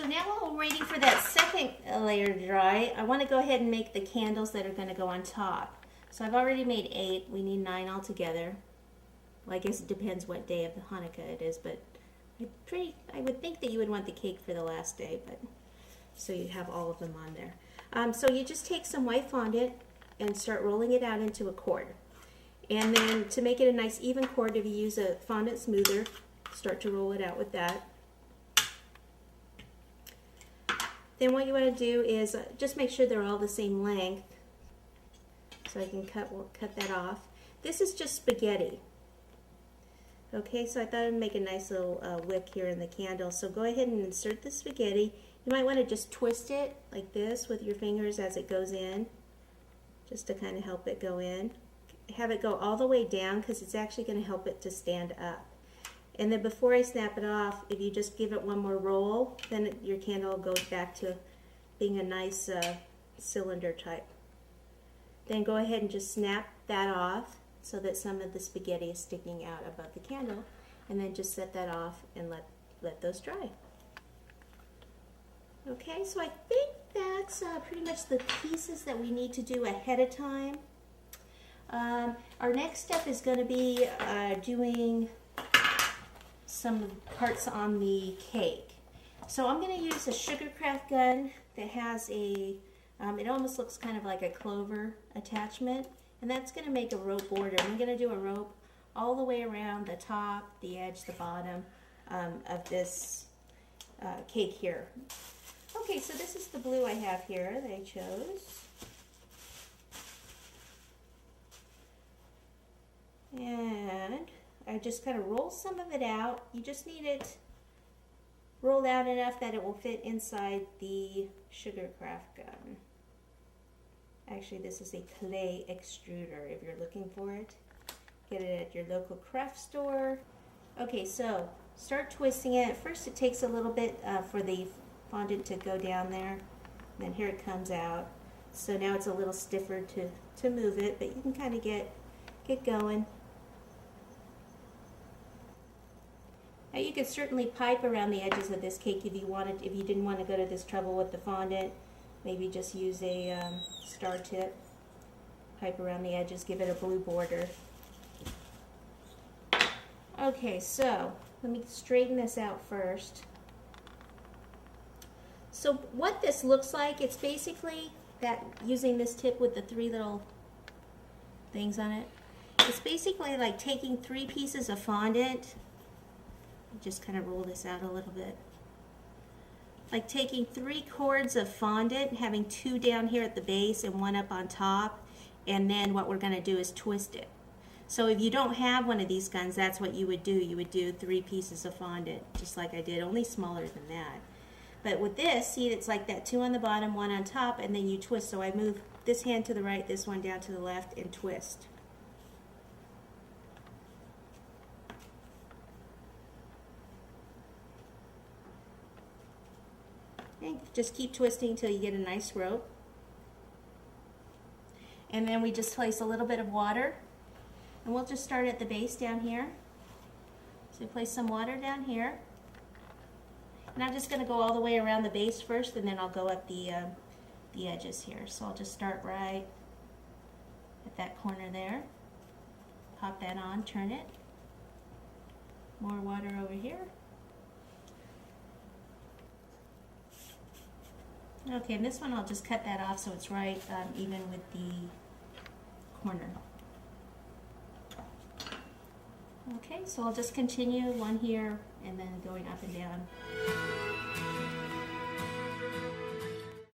So now while we're waiting for that second layer to dry, I want to go ahead and make the candles that are going to go on top. So I've already made 8. We need 9 altogether. Well, I guess it depends what day of the Hanukkah it is, but I would think that you would want the cake for the last day, but so you'd have all of them on there. So you just take some white fondant and start rolling it out into a cord. And then to make it a nice even cord, if you use a fondant smoother, start to roll it out with that. Then what you want to do is just make sure they're all the same length. So I can cut that off. This is just spaghetti. Okay, so I thought I'd make a nice little wick here in the candle. So go ahead and insert the spaghetti. You might want to just twist it like this with your fingers as it goes in, just to kind of help it go in. Have it go all the way down because it's actually going to help it to stand up. And then before I snap it off, if you just give it one more roll, then your candle goes back to being a nice cylinder type. Then go ahead and just snap that off so that some of the spaghetti is sticking out above the candle, and then just set that off and let those dry. Okay, so I think that's pretty much the pieces that we need to do ahead of time. Our next step is going to be doing some parts on the cake. So I'm going to use a sugar craft gun that has a, it almost looks kind of like a clover attachment, and that's going to make a rope border. I'm going to do a rope all the way around the top, the edge, the bottom of this cake here. Okay, so this is the blue I have here that I chose. And I just kind of roll some of it out. You just need it rolled out enough that it will fit inside the sugar craft gun. Actually, this is a clay extruder if you're looking for it. Get it at your local craft store. Okay, so start twisting it. At first it takes a little bit for the fondant to go down there. And then here it comes out. So now it's a little stiffer to move it, but you can kind of get going. Now you could certainly pipe around the edges of this cake if you wanted. If you didn't want to go to this trouble with the fondant, maybe just use a star tip. Pipe around the edges, give it a blue border. Okay, so let me straighten this out first. So what this looks like, it's basically that using this tip with the 3 little things on it. It's basically like taking 3 pieces of fondant. Just kind of roll this out a little bit. Like taking 3 cords of fondant, having 2 down here at the base and 1 up on top, and then what we're going to do is twist it. So if you don't have one of these guns, that's what you would do. You would do 3 pieces of fondant, just like I did, only smaller than that. But with this, see, it's like that 2 on the bottom, 1 on top, and then you twist. So I move this hand to the right, this one down to the left, and twist. Okay, just keep twisting until you get a nice rope. And then we just place a little bit of water. And we'll just start at the base down here. So place some water down here. And I'm just going to go all the way around the base first, and then I'll go up the edges here. So I'll just start right at that corner there. Pop that on, turn it. More water over here. Okay, and this one I'll just cut that off so it's right even with the corner. Okay, so I'll just continue one here and then going up and down.